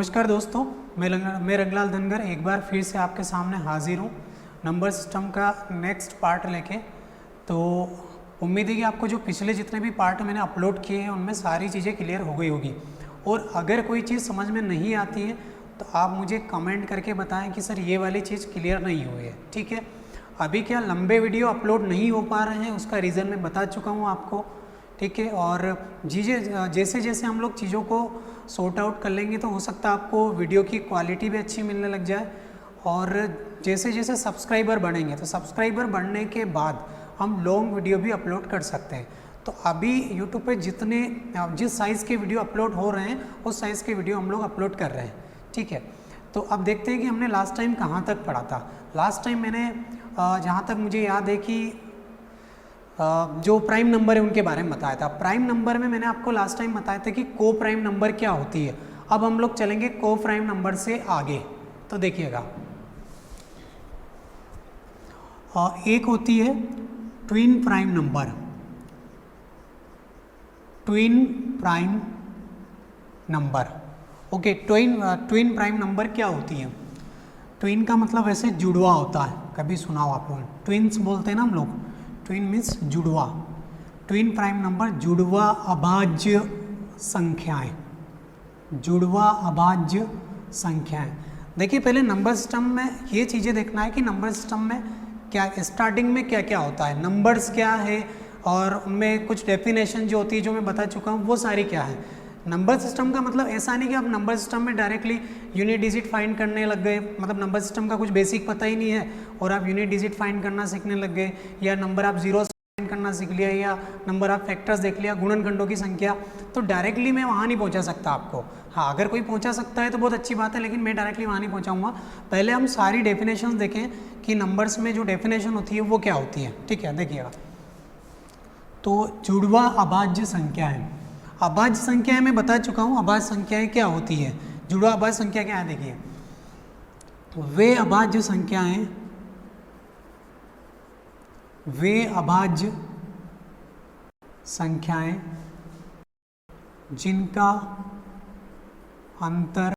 नमस्कार दोस्तों, मैं रंगलाल धनगर एक बार फिर से आपके सामने हाजिर हूँ नंबर सिस्टम का नेक्स्ट पार्ट लेके। तो उम्मीद है कि आपको जो पिछले जितने भी पार्ट मैंने अपलोड किए हैं उनमें सारी चीज़ें क्लियर हो गई होगी। और अगर कोई चीज़ समझ में नहीं आती है तो आप मुझे कमेंट करके बताएं कि सर ये वाली चीज़ क्लियर नहीं हुई है। ठीक है, अभी क्या लंबे वीडियो अपलोड नहीं हो पा रहे हैं, उसका रीज़न मैं बता चुका हूँ आपको। ठीक है, और जैसे जैसे हम लोग चीज़ों को सॉर्ट आउट कर लेंगे तो हो सकता है आपको वीडियो की क्वालिटी भी अच्छी मिलने लग जाए। और जैसे जैसे सब्सक्राइबर बढ़ेंगे तो सब्सक्राइबर बढ़ने के बाद हम लॉन्ग वीडियो भी अपलोड कर सकते हैं। तो अभी यूट्यूब पे जिस साइज़ के वीडियो अपलोड हो रहे हैं उस साइज़ के वीडियो हम लोग अपलोड कर रहे हैं। ठीक है, तो अब देखते हैं कि हमने लास्ट टाइम कहाँ तक पढ़ा था। लास्ट टाइम मैंने जहाँ तक मुझे याद है कि जो प्राइम नंबर है उनके बारे में बताया था। प्राइम नंबर में मैंने आपको लास्ट टाइम बताया था कि को प्राइम नंबर क्या होती है। अब हम लोग चलेंगे को प्राइम नंबर से आगे। तो देखिएगा, एक होती है twin prime number. Twin prime number, okay. Twin prime number क्या होती है? ट्विन का मतलब वैसे जुड़वा होता है, कभी सुना हो आप लोग? ट्विन्स बोलते हैं ना हम लोग, ट्विन मीन्स जुड़वा। ट्विन प्राइम नंबर जुड़वा अभाज्य संख्याएं, जुड़वा अभाज्य संख्याएं। देखिए, पहले नंबर सिस्टम में ये चीज़ें देखना है कि नंबर सिस्टम में क्या स्टार्टिंग में क्या क्या होता है, नंबर्स क्या है, और उनमें कुछ डेफिनेशन जो होती है जो मैं बता चुका हूँ वो सारी क्या है। नंबर सिस्टम का मतलब ऐसा नहीं कि आप नंबर सिस्टम में डायरेक्टली यूनिट डिजिट फाइंड करने लग गए, मतलब नंबर सिस्टम का कुछ बेसिक पता ही नहीं है और आप यूनिट डिजिट फाइंड करना सीखने लग गए, या नंबर आप जीरो फाइंड करना सीख लिया, या नंबर आप फैक्टर्स देख लिया, गुणनखंडों की संख्या। तो डायरेक्टली मैं वहाँ नहीं पहुँचा सकता आपको। हाँ, अगर कोई पहुँचा सकता है तो बहुत अच्छी बात है, लेकिन मैं डायरेक्टली वहाँ नहीं पहुँचाऊँगा। पहले हम सारी डेफिनेशन देखें कि नंबर्स में जो डेफिनेशन होती है वो क्या होती है। ठीक है, देखिएगा, तो जुड़वा अभाज्य संख्या है। अभाज्य संख्याएं मैं बता चुका हूँ अभाज्य संख्याएं क्या होती है। जुड़वा अभाज्य संख्या क्या है? देखिए, वे अभाज्य संख्याएं, वे अभाज्य संख्याएं जिनका अंतर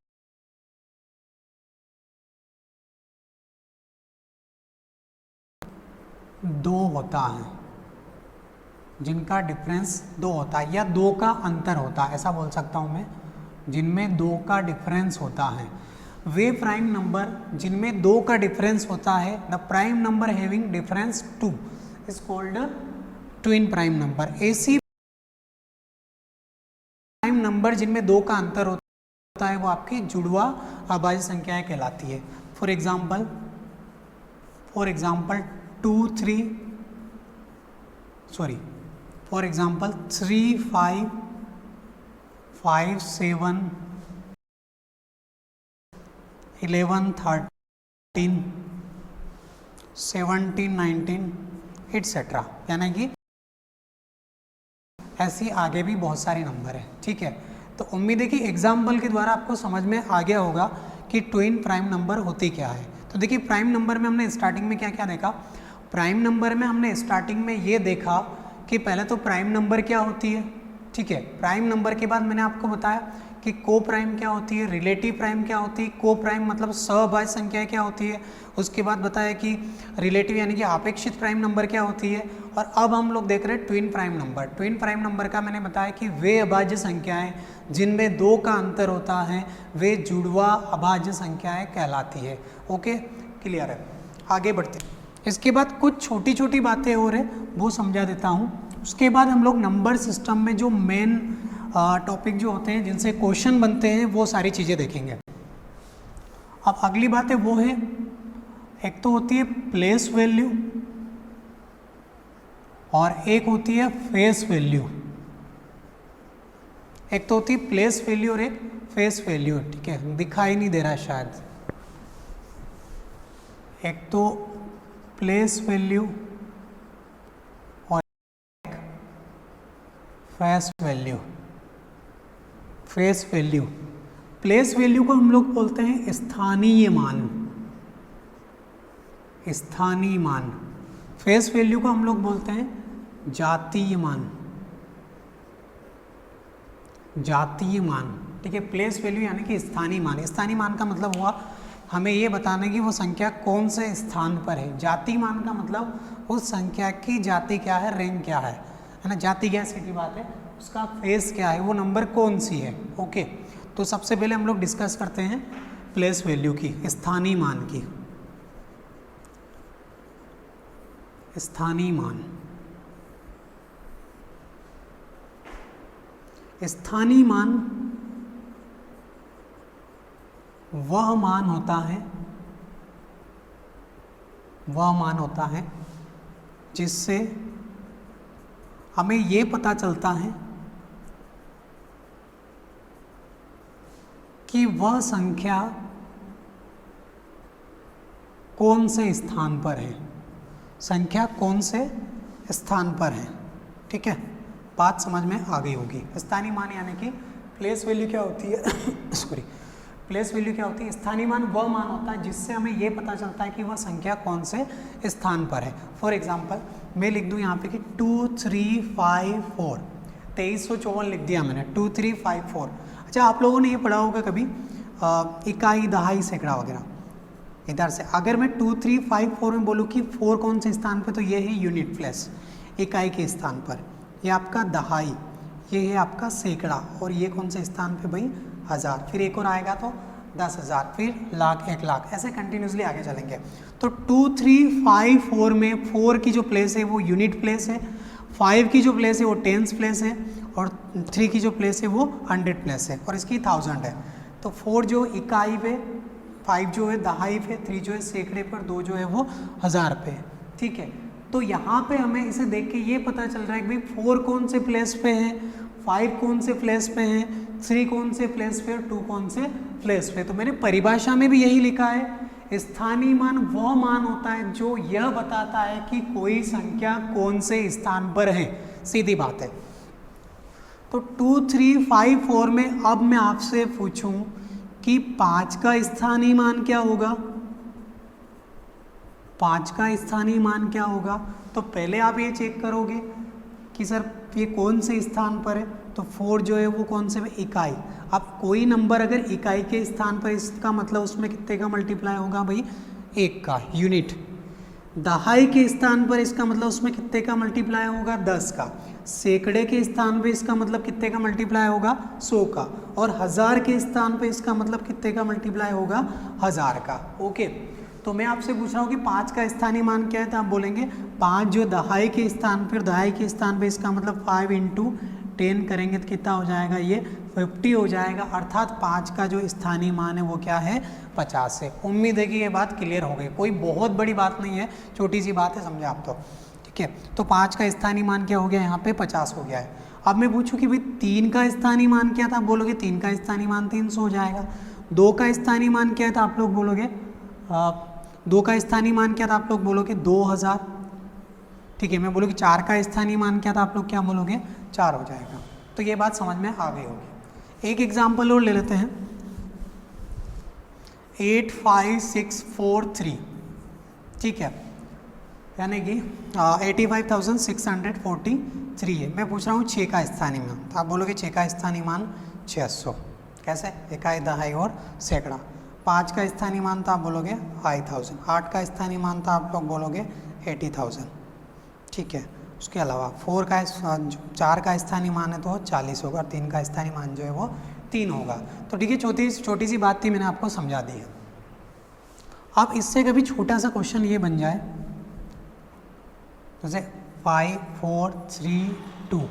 दो होता है, जिनका डिफरेंस 2 होता है, या 2 का अंतर होता है, ऐसा बोल सकता हूँ मैं, जिनमें 2 का डिफरेंस होता है। वे प्राइम नंबर जिनमें 2 का डिफरेंस होता है, the prime number having difference 2 is called twin prime number. ऐसी प्राइम नंबर जिनमें 2 का अंतर होता है वो आपकी जुड़वा अभाज्य संख्याएं कहलाती है। For example 2 3 for example 3 5 5 7 11 13 17 19 etcetera, यानी कि ऐसी आगे भी बहुत सारे नंबर हैं। ठीक है, तो उम्मीद है कि एग्जाम्पल के द्वारा आपको समझ में आ गया होगा कि ट्विन प्राइम नंबर होती क्या है। तो देखिए, प्राइम नंबर में हमने स्टार्टिंग में क्या क्या देखा। प्राइम नंबर में हमने स्टार्टिंग में ये देखा कि पहले तो प्राइम नंबर क्या होती है। ठीक है, प्राइम नंबर के बाद मैंने आपको बताया कि को प्राइम क्या होती है, रिलेटिव प्राइम क्या होती है, को प्राइम मतलब सहभाज्य संख्याएं क्या होती है। उसके बाद बताया कि रिलेटिव यानी कि अपेक्षित प्राइम नंबर क्या होती है। और अब हम लोग देख रहे हैं twin prime number. Twin prime number का मैंने बताया कि वे अभाज्य संख्याएं जिनमें 2 का अंतर होता है वे जुड़वा अभाज्य संख्याएं कहलाती है। ओके, क्लियर है? आगे बढ़ते हैं। इसके बाद कुछ छोटी छोटी बातें और है वो समझा देता हूँ। उसके बाद हम लोग नंबर सिस्टम में जो मेन टॉपिक जो होते हैं जिनसे क्वेश्चन बनते हैं वो सारी चीज़ें देखेंगे। अब अगली बात है वो है, एक तो होती है प्लेस वैल्यू और एक होती है फेस वैल्यू। एक तो होती है प्लेस वैल्यू और एक फेस वैल्यू। ठीक है, दिखाई नहीं दे रहा है शायद। एक तो प्लेस वैल्यू और face value. Face value, place value को हम लोग बोलते हैं स्थानीय मान, स्थानीय मान। फेस वैल्यू को हम लोग बोलते हैं जातीय मान, जातीय मान। ठीक है। प्लेस वैल्यू यानी कि स्थानीय मान। स्थानीय मान का मतलब हुआ हमें ये बताना कि वो संख्या कौन से स्थान पर है। जाति मान का मतलब उस संख्या की जाति क्या है, रैंक क्या है ना। जाति क्या सीधी बात है, उसका फेस क्या है, वो नंबर कौन सी है। ओके, तो सबसे पहले हम लोग डिस्कस करते हैं प्लेस वैल्यू की, स्थानीय मान की। स्थानीय मान, स्थानीय मान वह मान होता है जिससे हमें ये पता चलता है कि वह संख्या कौन से स्थान पर है, संख्या कौन से स्थान पर है। ठीक है, बात समझ में आ गई होगी। स्थानीय मान यानी कि प्लेस वैल्यू क्या होती है सॉरी, प्लेस वैल्यू क्या होती है, स्थानीय मान वह मान होता है जिससे हमें ये पता चलता है कि वह संख्या कौन से स्थान पर है। फॉर एग्जांपल मैं लिख दूं यहाँ पे कि 2354, 2354 लिख दिया मैंने, 2354। अच्छा, आप लोगों ने ये पढ़ा होगा कभी इकाई, दहाई, सैकड़ा वगैरह। इधर से अगर मैं 2354 में बोलूँ कि 4 कौन से स्थान पर, तो ये है यूनिट प्लेस, इकाई के स्थान पर। ये आपका दहाई, ये है आपका सैकड़ा, और ये कौन से स्थान पे भाई, 1000। फिर एक और आएगा तो 10,000, फिर लाख, 1 लाख, ऐसे कंटिन्यूसली आगे चलेंगे। तो 2354 में 4 की जो प्लेस है वो यूनिट प्लेस है, 5 की जो प्लेस है वो टेंस प्लेस है, और 3 की जो प्लेस है वो 100 प्लेस है, और इसकी 1000 है। तो 4 जो इकाई पे, 5 जो है दहाई पे, 3 जो है सैकड़े पर, 2 जो है वो 1000 पे। ठीक है, तो यहाँ पे हमें इसे देख के ये पता चल रहा है कि भाई 4 कौन से प्लेस पे है, 5 कौन से प्लेस पे है, 3 कौन से प्लेस पे, और 2 कौन से प्लेस पे। तो मैंने परिभाषा में भी यही लिखा है, स्थानीय मान वह मान होता है जो यह बताता है कि कोई संख्या कौन से स्थान पर है। सीधी बात है। तो 2354 में अब मैं आपसे पूछूं कि 5 का स्थानीय मान क्या होगा, 5 का स्थानीय मान क्या होगा। तो पहले आप ये चेक करोगे कि सर ये कौन से स्थान पर है, तो 4 जो है वो कौन से, इकाई। अब कोई नंबर अगर इकाई के स्थान पर, इसका मतलब उसमें कितने का मल्टीप्लाई होगा भाई, 1 का, यूनिट। दहाई के स्थान पर इसका मतलब उसमें कितने का मल्टीप्लाई होगा, 10 का। सैकड़े के स्थान पर इसका मतलब कितने का मल्टीप्लाई होगा, 100 का। और 1000 के स्थान पर इसका मतलब कितने का मल्टीप्लाई होगा, 1000 का। ओके, तो मैं आपसे पूछ रहा हूँ कि 5 का स्थानीय मान क्या है, तो आप बोलेंगे 5 जो दहाई के स्थान पर, दहाई के स्थान पर इसका मतलब 5 × 10 करेंगे तो कितना हो जाएगा, ये 50 हो जाएगा। अर्थात 5 का जो स्थानीय मान है वो क्या है, 50 है। उम्मीद है कि ये बात क्लियर हो गई, कोई बहुत बड़ी बात नहीं है, छोटी सी बात है, समझे आप तो। ठीक है, तो 5 का स्थानीय मान क्या हो गया, यहाँ पे 50 हो गया है। अब मैं पूछूं कि भाई 3 का स्थानीय मान क्या था, आप बोलोगे 3 का स्थानीय मान 300 हो जाएगा। 2 का स्थानीय मान क्या था, आप लोग बोलोगे 2 का स्थानीय मान क्या था, आप लोग बोलोगे 2000। ठीक है, मैं बोलूँ कि 4 का स्थानीय मान क्या था, आप लोग क्या बोलोगे, 4 हो जाएगा। तो ये बात समझ में आ गई होगी। एक एग्जाम्पल और ले लेते हैं, 85643। ठीक है, यानी कि 85,643 है। मैं पूछ रहा हूँ 6 का स्थानीय मान, तो आप बोलोगे 6 का स्थानीय मान 600। कैसे, इकाई, दहाई और सैकड़ा। 5 का स्थानीय मान था, आप बोलोगे 5000। 8 का स्थानीय मान था, आप लोग बोलोगे 80,000। ठीक है, उसके अलावा 4 का स्थानीय मान है तो 40 होगा, और 3 का स्थानीय मान जो है वो 3 होगा। तो ठीक है, छोटी सी बात थी, मैंने आपको समझा दी है। अब इससे कभी छोटा सा क्वेश्चन ये बन जाए, जैसे 5432।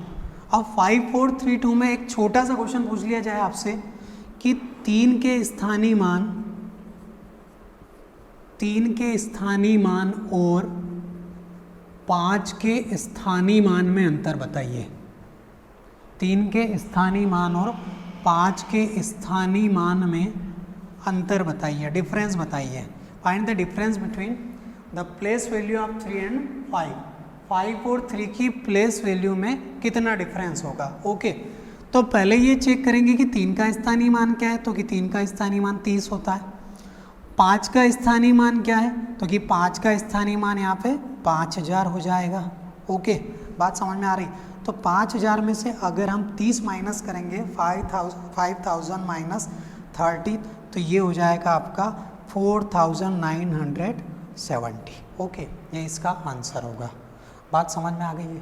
अब 5432 में एक छोटा सा क्वेश्चन पूछ लिया जाए आपसे कि 3 के स्थानीय मान और 5 के स्थानीय मान में अंतर बताइए। 3 के स्थानीय मान और 5 के स्थानीय मान में अंतर बताइए, डिफरेंस बताइए। Find the difference between the place value of 3 and 5। 5 और 3 की प्लेस वैल्यू में कितना डिफरेंस होगा। ओके, तो पहले ये चेक करेंगे कि 3 का स्थानीय मान क्या है, तो कि 3 का स्थानीय मान 30 होता है। 5 का स्थानीय मान क्या है, तो कि 5 का स्थानीय मान यहाँ पे 5000 हो जाएगा। ओके, बात समझ में आ रही। तो 5000 में से अगर हम 30 माइनस करेंगे 5000 माइनस 30, तो ये हो जाएगा आपका 4970। ओके, ये इसका आंसर होगा। बात समझ में आ गई है?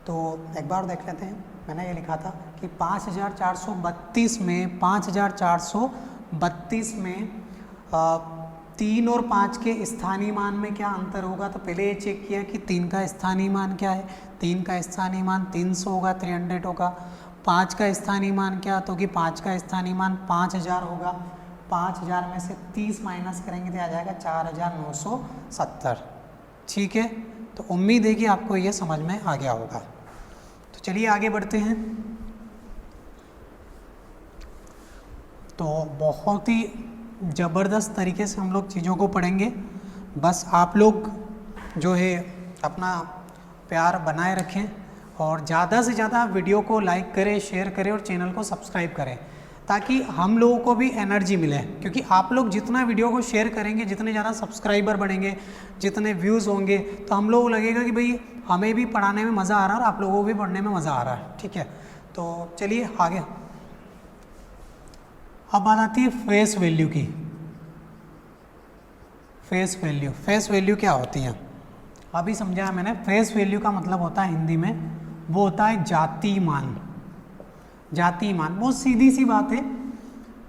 तो एक बार देख लेते हैं। मैंने ये लिखा था कि 5432 में 5432 में 3 और 5 के स्थानीय मान में क्या अंतर होगा। तो पहले ये चेक किया कि 3 का स्थानीय मान क्या है। 3 का स्थानीय मान 300 होगा, 300 होगा। 5 का स्थानीय मान क्या, तो कि 5 का स्थानीय मान 5000 होगा। 5000 में से 30 माइनस करेंगे तो आ जाएगा 4970। ठीक है, तो उम्मीद है कि आपको ये समझ में आ गया होगा। तो चलिए आगे बढ़ते हैं। तो बहुत ही ज़बरदस्त तरीके से हम लोग चीज़ों को पढ़ेंगे। बस आप लोग जो है अपना प्यार बनाए रखें और ज़्यादा से ज़्यादा वीडियो को लाइक करें, शेयर करें और चैनल को सब्सक्राइब करें, ताकि हम लोगों को भी एनर्जी मिले। क्योंकि आप लोग जितना वीडियो को शेयर करेंगे, जितने ज़्यादा सब्सक्राइबर बढ़ेंगे, जितने व्यूज़ होंगे, तो हम लोगों को लगेगा कि भाई हमें भी पढ़ाने में मज़ा आ रहा है और आप लोगों को भी पढ़ने में मज़ा आ रहा है। ठीक है, तो चलिए आगे। अब बात आती है फेस वैल्यू की। फेस वैल्यू, फेस वैल्यू क्या होती है अभी समझाया मैंने। फेस वैल्यू का मतलब होता है हिंदी में, वो होता है जाति मान। जाति मान बहुत सीधी सी बात है।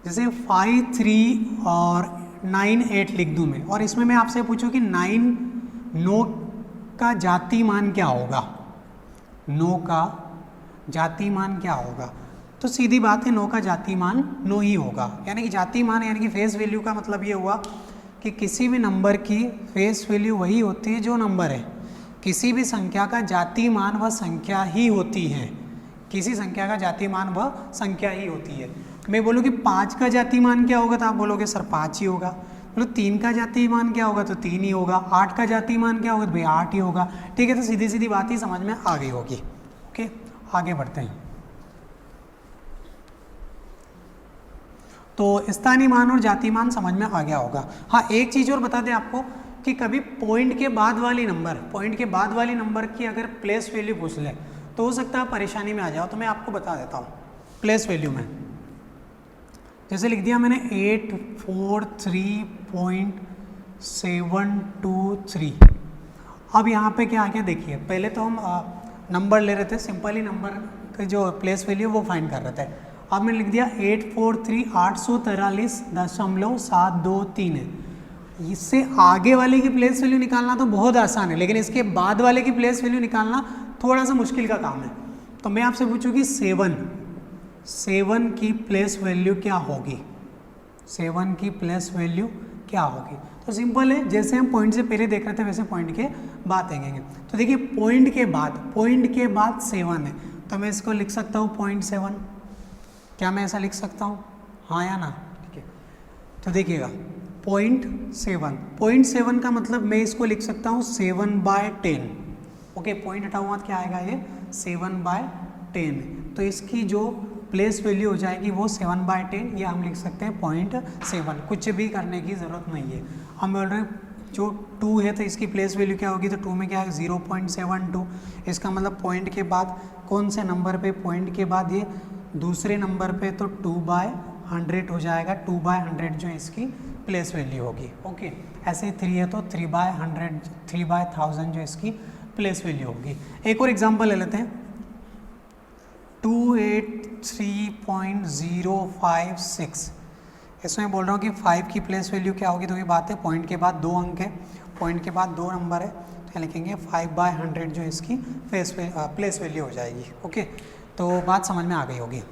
जैसे 5, 3 और 9, 8 लिख दूं मैं, और इसमें मैं आपसे पूछूं कि 9 का जाति मान क्या होगा। 9 का जाति मान क्या होगा, तो सीधी बात है 9 का जाति मान 9 ही होगा। यानी कि जाति मान यानी कि फेस वैल्यू का मतलब ये हुआ कि किसी भी नंबर की फेस वैल्यू वही होती है जो नंबर है। किसी भी संख्या का जाति मान वह संख्या ही होती है। किसी संख्या का जाति मान वह संख्या ही होती है। मैं बोलूँ कि 5 का जाति मान क्या होगा, तो आप बोलोगे सर 5 ही होगा। बोलो 3 का जाति मान क्या होगा, तो 3 ही होगा। 8 का जाति मान क्या होगा, तो भाई 8 ही होगा। ठीक है, तो सीधी सीधी बात ही समझ में आ गई होगी। ओके, आगे बढ़ते हैं। तो स्थानीय मान और जाति मान समझ में आ गया होगा। हाँ, एक चीज़ और बता दें आपको कि कभी पॉइंट के बाद वाली नंबर की अगर प्लेस वैल्यू पूछ ले तो हो सकता है परेशानी में आ जाओ। तो मैं आपको बता देता हूँ प्लेस वैल्यू में। जैसे लिख दिया मैंने 843.723। अब यहाँ पे क्या आ गया देखिए, पहले तो हम नंबर ले रहे थे, सिंपली नंबर की जो प्लेस वैल्यू वो फाइंड कर रहे थे। अब मैंने लिख दिया 843.843.723 है। इससे आगे वाले की प्लेस वैल्यू निकालना तो बहुत आसान है, लेकिन इसके बाद वाले की प्लेस वैल्यू निकालना थोड़ा सा मुश्किल का काम है। तो मैं आपसे पूछूं कि 7 की प्लेस वैल्यू क्या होगी। 7 की प्लेस वैल्यू क्या होगी, तो सिंपल है, जैसे हम पॉइंट से पहले देख रहे थे वैसे पॉइंट के बाद देखेंगे। तो देखिए पॉइंट के बाद 7 है, तो मैं इसको लिख सकता हूँ 0.7। क्या मैं ऐसा लिख सकता हूँ, हाँ या ना? ठीक है, तो देखिएगा 0.7 का मतलब मैं इसको लिख सकता हूँ 7/10। ओके, पॉइंट हटा हुआ क्या आएगा, ये 7/10। तो इसकी जो प्लेस वैल्यू हो जाएगी वो 7/10, ये हम लिख सकते हैं 0.7। कुछ भी करने की ज़रूरत नहीं है। हम बोल रहे हैं जो 2 है तो इसकी प्लेस वैल्यू क्या होगी, तो 2 में क्या है 0.72। इसका मतलब पॉइंट के बाद कौन से नंबर पे, पॉइंट के बाद ये दूसरे नंबर पे, तो 2/100 हो जाएगा। 2/100 जो इसकी प्लेस वैल्यू होगी। ओके, ऐसे ही 3 है तो 3/100, 3/1000 जो इसकी प्लेस वैल्यू होगी। एक और एग्जांपल ले लेते हैं, 283.056। इसमें बोल रहा हूँ कि 5 की प्लेस वैल्यू क्या होगी, तो ये बात है पॉइंट के बाद 2 अंक है, पॉइंट के बाद 2 नंबर है, तो क्या लिखेंगे 5/100 जो इसकी प्लेस वैल्यू हो जाएगी। ओके, तो बात समझ में आ गई होगी।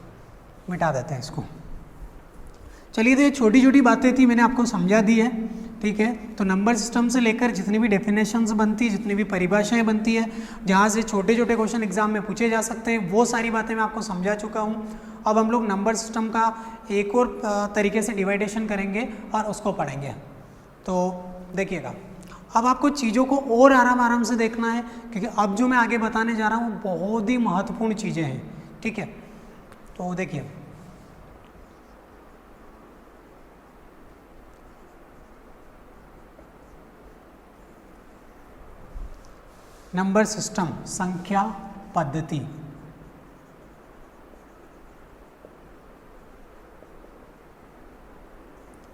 मिटा देते हैं इसको। चलिए, तो ये छोटी छोटी बातें थी, मैंने आपको समझा दी है। ठीक है, तो नंबर सिस्टम से लेकर जितनी भी डेफिनेशंस बनती है, जितनी भी परिभाषाएं बनती है, जहाँ से छोटे छोटे क्वेश्चन एग्जाम में पूछे जा सकते हैं, वो सारी बातें मैं आपको समझा चुका हूँ। अब हम लोग नंबर सिस्टम का एक और तरीके से डिवाइडेशन करेंगे और उसको पढ़ेंगे। तो देखिएगा, अब आपको चीज़ों को और आराम से देखना है, क्योंकि अब जो मैं आगे बताने जा रहा हूँ वो बहुत ही महत्वपूर्ण चीज़ें हैं। ठीक है, तो देखिए, नंबर सिस्टम, संख्या पद्धति।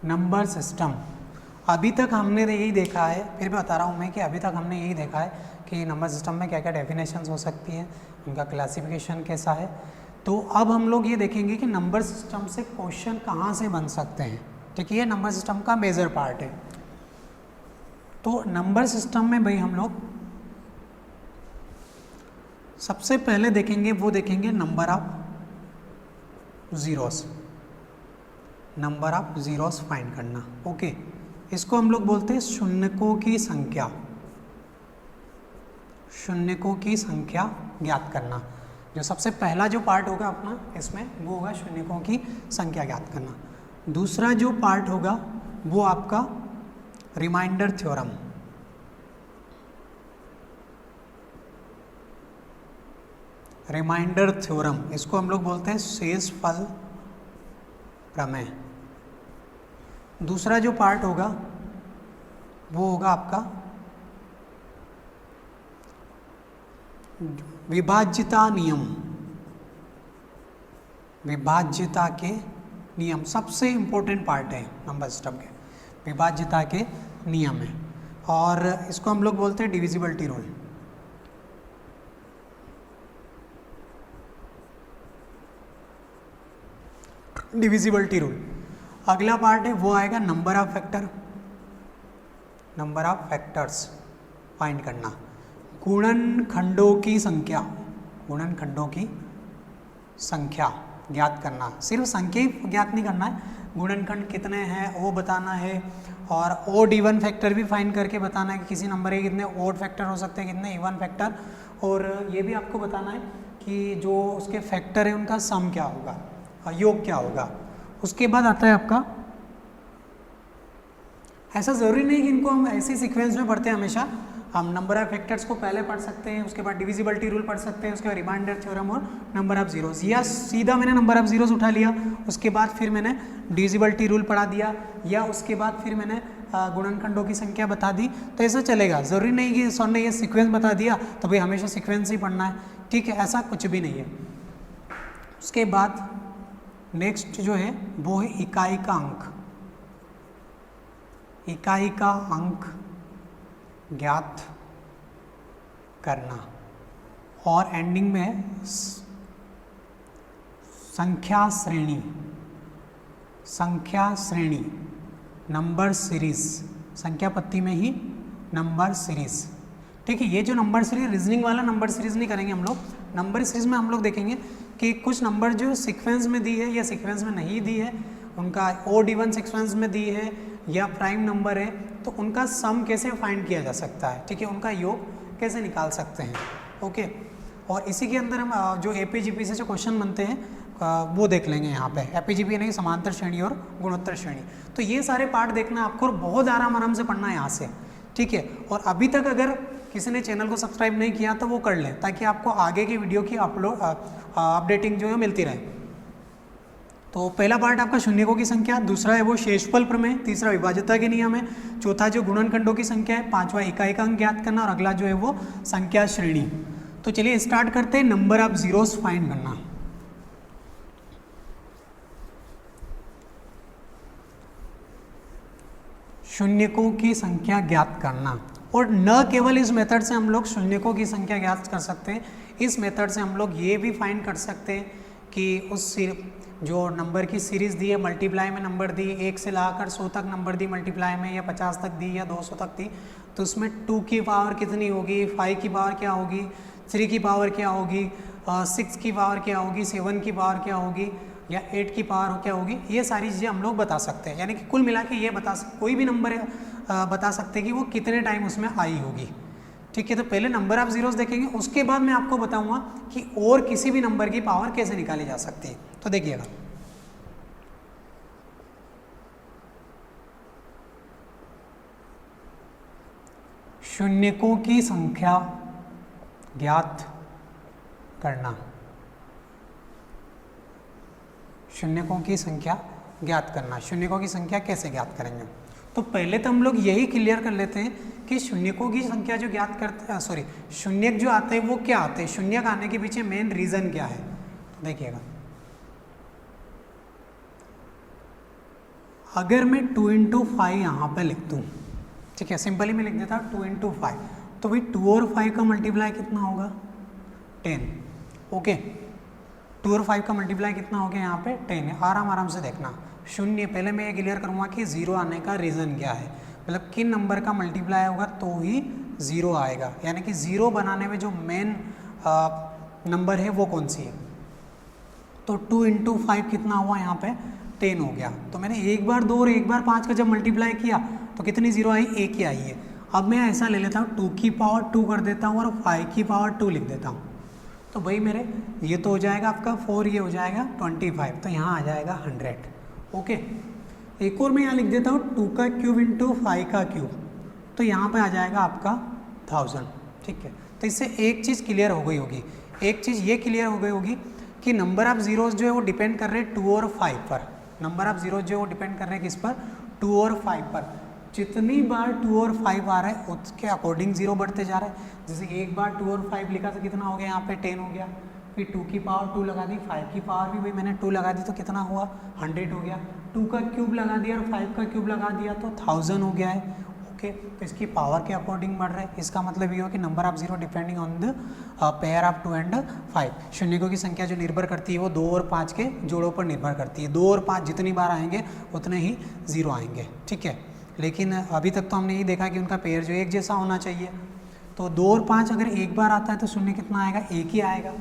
नंबर सिस्टम, अभी तक हमने यही देखा है, फिर भी बता रहा हूँ मैं कि अभी तक हमने यही देखा है कि नंबर सिस्टम में क्या क्या डेफिनेशंस हो सकती हैं, उनका क्लासिफिकेशन कैसा है। तो अब हम लोग ये देखेंगे कि नंबर सिस्टम से क्वेश्चन कहाँ से बन सकते हैं। ठीक है, ये नंबर सिस्टम का मेजर पार्ट है। तो नंबर सिस्टम में भाई हम लोग सबसे पहले देखेंगे, वो देखेंगे number of zeros, number of zeros find करना। ओके, इसको हम लोग बोलते हैं शून्यकों की संख्या, शून्यकों की संख्या ज्ञात करना। जो सबसे पहला जो पार्ट होगा अपना इसमें वो होगा शून्यकों की संख्या ज्ञात करना। दूसरा जो पार्ट होगा वो आपका रिमाइंडर थ्योरम, रिमाइंडर थ्योरम, इसको हम लोग बोलते हैं शेषफल प्रमेय। दूसरा जो पार्ट होगा वो होगा आपका विभाज्यता नियम, विभाज्यता के नियम सबसे इम्पोर्टेंट पार्ट है नंबर सिस्टम के, विभाज्यता के नियम है। और इसको हम लोग बोलते हैं डिविजिबिलिटी रूल। Divisibility rule. अगला पार्ट है वो आएगा number of factor, number of factors find करना। गुणनखंडों की संख्या, गुणनखंडों की संख्या ज्ञात करना। सिर्फ संख्या ही ज्ञात नहीं करना है, गुणनखंड कितने हैं वो बताना है, और ओड इवन फैक्टर भी फाइंड करके बताना है कि किसी नंबर के कितने ओड फैक्टर हो सकते हैं, कितने इवन फैक्टर। और ये भी आपको बताना है कि जो उसके फैक्टर है उनका सम क्या होगा, योग क्या होगा। उसके बाद आता है आपका, ऐसा ज़रूरी नहीं कि इनको हम ऐसे सीक्वेंस में पढ़ते हैं हमेशा, हम नंबर ऑफ फैक्टर्स को पहले पढ़ सकते हैं, उसके बाद डिविजिबिलिटी रूल पढ़ सकते हैं, उसके बाद रिमाइंडर थ्योरम और नंबर ऑफ जीरोस, या सीधा मैंने नंबर ऑफ जीरोस उठा लिया, उसके बाद फिर मैंने डिविजिबिलिटी रूल पढ़ा दिया, या उसके बाद फिर मैंने गुणनखंडों की संख्या बता दी, तो ऐसा चलेगा। ज़रूरी नहीं कि सर ने ये सीक्वेंस बता दिया तो भाई हमेशा सीक्वेंस ही पढ़ना है, ठीक है, ऐसा कुछ भी नहीं है। उसके बाद नेक्स्ट जो है वो है इकाई का अंक, इकाई का अंक ज्ञात करना। और एंडिंग में है संख्या श्रेणी, संख्या श्रेणी, नंबर सीरीज, संख्या पत्ती में ही नंबर सीरीज। ठीक है, ये जो नंबर सीरीज रीजनिंग वाला नंबर सीरीज नहीं करेंगे हम लोग। नंबर सीरीज में हम लोग देखेंगे कि कुछ नंबर जो सीक्वेंस में दी है या सीक्वेंस में नहीं दी है, उनका ओड इवन सीक्वेंस में दी है या प्राइम नंबर है, तो उनका सम कैसे फाइंड किया जा सकता है, ठीक है, उनका योग कैसे निकाल सकते हैं। ओके, और इसी के अंदर हम जो एपीजीपी से जो क्वेश्चन बनते हैं वो देख लेंगे यहाँ पे। एपीजीपी नहीं, समांतर श्रेणी और गुणोत्तर श्रेणी। तो ये सारे पार्ट देखना आपको और बहुत आराम से पढ़ना है यहाँ से, ठीक है। और अभी तक अगर किसी ने चैनल को सब्सक्राइब नहीं किया तो वो कर लें, ताकि आपको आगे की वीडियो की अपडेटिंग जो है मिलती रहे। तो पहला पार्ट आपका शून्यकों की संख्या, दूसरा है वो शेषफल प्रमेय, तीसरा विभाज्यता के नियम है, चौथा जो गुणनखंडों की संख्या है, पांचवा इकाई का अंक ज्ञात करना, और अगला जो है वो संख्या श्रेणी। तो चलिए स्टार्ट करते हैं नंबर ऑफ जीरोस फाइंड करना। शून्यकों की संख्या ज्ञात करना, और न केवल इस मेथड से हम लोग शून्यकों की संख्या ज्ञात कर सकते हैं, इस मेथड से हम लोग ये भी फाइंड कर सकते हैं कि उस जो नंबर की सीरीज़ दी है, मल्टीप्लाई में नंबर दी, 1 से लाकर 100 तक नंबर दी मल्टीप्लाई में, या 50 तक दी या 200 तक दी, तो उसमें 2 की पावर कितनी होगी, 5 की पावर क्या होगी, 3 की पावर क्या होगी, 6 की पावर क्या होगी, 7 की पावर क्या होगी, या 8 की पावर क्या होगी, ये सारी चीज़ें हम लोग बता सकते हैं। यानी कि कुल मिला के ये कोई भी नंबर बता सकते हैं कि वो कितने टाइम उसमें आई होगी, ठीक है। तो पहले नंबर ऑफ जीरोस देखेंगे, उसके बाद मैं आपको बताऊंगा कि और किसी भी नंबर की पावर कैसे निकाली जा सकती है। तो देखिएगा, शून्यकों की संख्या ज्ञात करना, शून्यकों की संख्या ज्ञात करना। शून्यकों की संख्या कैसे ज्ञात करेंगे, तो पहले तो हम लोग यही क्लियर कर लेते हैं कि शून्यकों की संख्या जो ज्ञात करते सॉरी शून्यक जो आते हैं वो क्या आते हैं, शून्यक आने के पीछे मेन रीजन क्या है। तो देखिएगा, अगर मैं 2 इंटू 5 यहाँ पर लिख दूँ, ठीक है, सिंपली मैं लिख देता हूँ 2 इंटू 5, तो भाई 2 और 5 का मल्टीप्लाई कितना होगा 10। ओके, 2 और 5 का मल्टीप्लाई कितना हो गया यहाँ पे 10 है। आराम से देखना, शून्य पहले मैं ये क्लियर करूँगा कि जीरो आने का रीज़न क्या है, मतलब किन नंबर का मल्टीप्लाई होगा तो ही ज़ीरो आएगा, यानी कि ज़ीरो बनाने में जो मेन नंबर है वो कौन सी है। तो 2 इंटू 5 कितना हुआ यहाँ पे 10 हो गया। तो मैंने एक बार 2 और एक बार 5 का जब मल्टीप्लाई किया तो कितनी जीरो आई, एक ही आई है। अब मैं ऐसा ले लेता हूँ 2 की पावर 2 कर देता हूँ और 5 की पावर 2 लिख देता हूँ। तो भाई मेरे ये तो हो जाएगा आपका 4, ये हो जाएगा 25, तो यहाँ आ जाएगा 100। ओके, एक और मैं यहाँ लिख देता हूँ 2 का क्यूब इंटू 5 का क्यूब, तो यहाँ पे आ जाएगा आपका 1000। ठीक है, तो इससे एक चीज़ क्लियर हो गई होगी, एक चीज़ ये क्लियर हो गई होगी कि नंबर ऑफ जीरोज जो है वो डिपेंड कर रहे हैं 2 और 5 पर। नंबर ऑफ जीरोज जो है वो डिपेंड कर रहे हैं किस पर, 2 और 5 पर। जितनी बार 2 और 5 आ रहा है उसके अकॉर्डिंग जीरो बढ़ते जा रहा है। जैसे एक बार 2 और 5 लिखा तो कितना हो गया यहाँ पे 10 हो गया, फिर 2 की पावर 2 लगा दी, 5 की पावर भी भाई मैंने 2 लगा दी तो कितना हुआ 100 हो गया, 2 का क्यूब लगा दिया और 5 का क्यूब लगा दिया तो 1000 हो गया है। ओके, तो इसकी पावर के अकॉर्डिंग बढ़ रहा है। इसका मतलब ये हो कि number of zero depending on the pair of 2 and 5। शून्यकों की संख्या जो निर्भर करती है वो 2 और 5 के जोड़ों पर निर्भर करती है। 2 और 5 जितनी बार आएंगे उतने ही जीरो आएंगे। ठीक है, लेकिन अभी तक तो हमने ये देखा कि उनका पेयर जो एक जैसा होना चाहिए। तो 2 और 5 अगर एक बार आता है तो शून्य कितना आएगा, एक ही आएगा।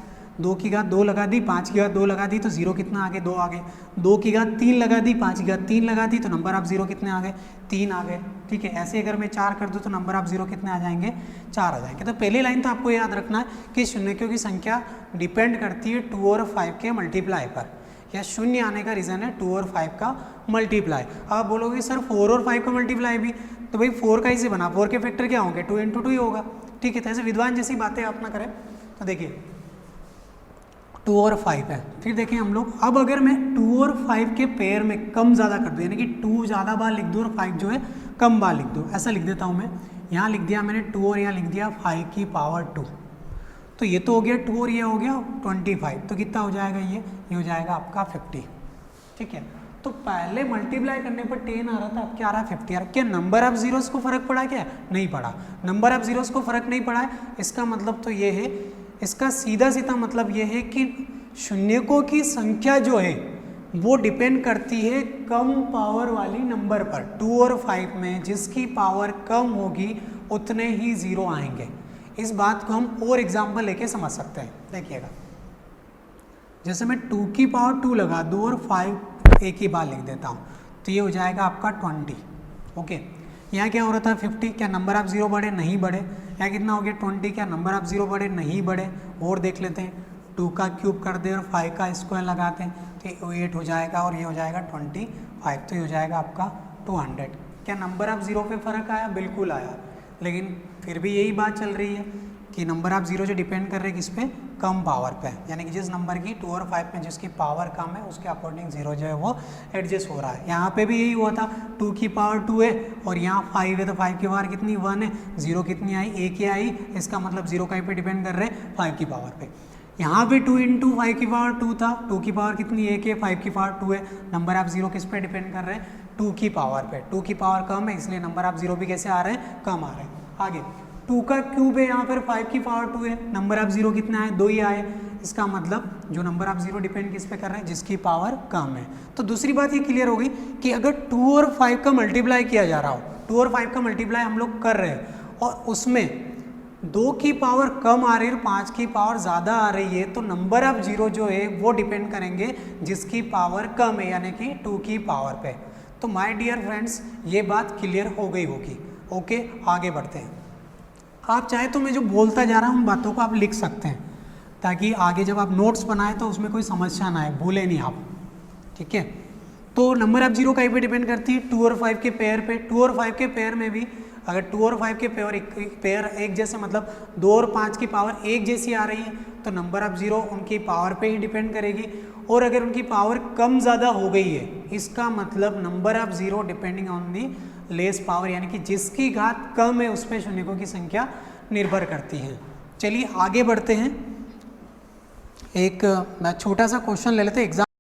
2 की घात 2 लगा दी, 5 की घात 2 लगा दी तो जीरो कितना आ गए, 2 आ गए। 2 की घात 3 लगा दी, 5 की घात 3 लगा दी तो नंबर ऑफ जीरो कितने आ गए, 3 आ गए। ठीक है, ऐसे अगर मैं 4 कर दूँ तो नंबर ऑफ जीरो कितने आ जाएंगे, 4 आ जाएंगे। तो पहली लाइन तो आपको याद रखना है कि शून्यकों की संख्या डिपेंड करती है 2 और 5 के मल्टीप्लाई पर, या शून्य आने का रीज़न है 2 और 5 का मल्टीप्लाई। आप बोलोगे सर 4 और 5 का मल्टीप्लाई भी, तो भाई 4 का इसे बना, 4 के फैक्टर क्या होंगे, 2 इंटू 2 ही होगा। ठीक है, तो ऐसे विद्वान जैसी बातें आप ना करें। तो देखिए 2 और 5 है, फिर देखें हम लोग, अब अगर मैं 2 और 5 के पेयर में कम ज़्यादा कर दूँ, यानी कि 2 ज़्यादा बार लिख दूँ और 5 जो है कम बार लिख दूँ, ऐसा लिख देता हूँ मैं। यहाँ लिख दिया मैंने 2 और यहाँ लिख दिया 5 की पावर 2, तो ये तो हो गया 2 और ये हो गया 25, तो कितना हो जाएगा, ये हो जाएगा आपका 50। ठीक है, तो पहले मल्टीप्लाई करने पर 10 आ रहा था, अब क्या आ रहा है 50 आ रहा है। क्या नंबर ऑफ जीरोस को फर्क पड़ा, क्या नहीं पड़ा, नंबर ऑफ जीरोस को फर्क नहीं पड़ा है। इसका मतलब तो ये है, इसका सीधा सीधा मतलब ये है कि शून्यकों की संख्या जो है वो डिपेंड करती है कम पावर वाली नंबर पर। 2 और 5 में जिसकी पावर कम होगी उतने ही जीरो आएंगे। इस बात को हम और एग्जाम्पल लेके समझ सकते हैं। देखिएगा, जैसे मैं 2 की पावर 2 लगा दूँ और 5 एक ही बार लिख देता हूँ तो ये हो जाएगा आपका 20। ओके, यहाँ क्या हो रहा था 50, क्या नंबर ऑफ जीरो बढ़े, नहीं बढ़े। यहाँ कितना हो गया 20, क्या नंबर ऑफ जीरो बढ़े, नहीं बढ़े। और देख लेते हैं, 2 का क्यूब कर दे और 5 का स्क्वायर लगाते हैं तो 8 हो जाएगा और ये हो जाएगा 25, तो ये हो जाएगा आपका 200। क्या नंबर ऑफ जीरो पे फर्क आया, बिल्कुल आया, लेकिन फिर भी यही बात चल रही है कि नंबर ऑफ जीरो जो डिपेंड कर रहे हैं किस पे, कम पावर पे, यानी कि जिस नंबर की 2 और 5 में जिसकी पावर कम है उसके अकॉर्डिंग जीरो जो है वो एडजस्ट हो रहा है। यहाँ पे भी यही हुआ था, 2 की पावर 2 है और यहाँ 5 है तो 5 की पावर कितनी 1 है, जीरो कितनी आई, एक ही आई। इसका मतलब जीरो का पे डिपेंड कर रहे हैं 5 की पावर पे। यहाँ पे 2 इंटू 5 की पावर 2 था, 2 की पावर कितनी 1 है, 5 की पावर 2 है। नंबर ऑफ जीरो किस पे डिपेंड कर रहे हैं, 2 की पावर पे। 2 की पावर कम है इसलिए नंबर ऑफ जीरो भी कैसे आ रहे हैं, कम आ रहे हैं। आगे 2 का क्यूब है, यहाँ पर 5 की पावर 2 है, नंबर ऑफ जीरो कितना है, 2 ही आए। इसका मतलब जो नंबर ऑफ जीरो डिपेंड किस पे कर रहे हैं, जिसकी पावर कम है। तो दूसरी बात ये क्लियर हो गई कि अगर 2 और 5 का मल्टीप्लाई किया जा रहा हो, 2 और 5 का मल्टीप्लाई हम लोग कर रहे हैं और उसमें 2 की पावर कम आ रही है और 5 की पावर ज़्यादा आ रही है, तो नंबर ऑफ जीरो जो है वो डिपेंड करेंगे जिसकी पावर कम है, यानी कि 2 की पावर पे। तो माय डियर फ्रेंड्स, ये बात क्लियर हो गई होगी। ओके, आगे बढ़ते हैं। आप चाहे तो मैं जो बोलता जा रहा हूँ उन बातों को आप लिख सकते हैं ताकि आगे जब आप नोट्स बनाएं तो उसमें कोई समस्या ना आए, भूले नहीं आप। ठीक है, तो नंबर ऑफ जीरो का पे डिपेंड करती है 2 और 5 के पेयर पे। 2 और 5 के पेयर में भी अगर 2 और 5 के पेयर एक जैसे, मतलब 2 और 5 की पावर एक जैसी आ रही है तो नंबर ऑफ जीरो उनकी पावर पे ही डिपेंड करेगी। और अगर उनकी पावर कम ज़्यादा हो गई है, इसका मतलब number of zero depending on the less power यानी कि जिसकी घात कम है उस पर शून्यकों की संख्या निर्भर करती है। चलिए आगे बढ़ते हैं। एक छोटा सा क्वेश्चन ले लेते हैं एग्जाम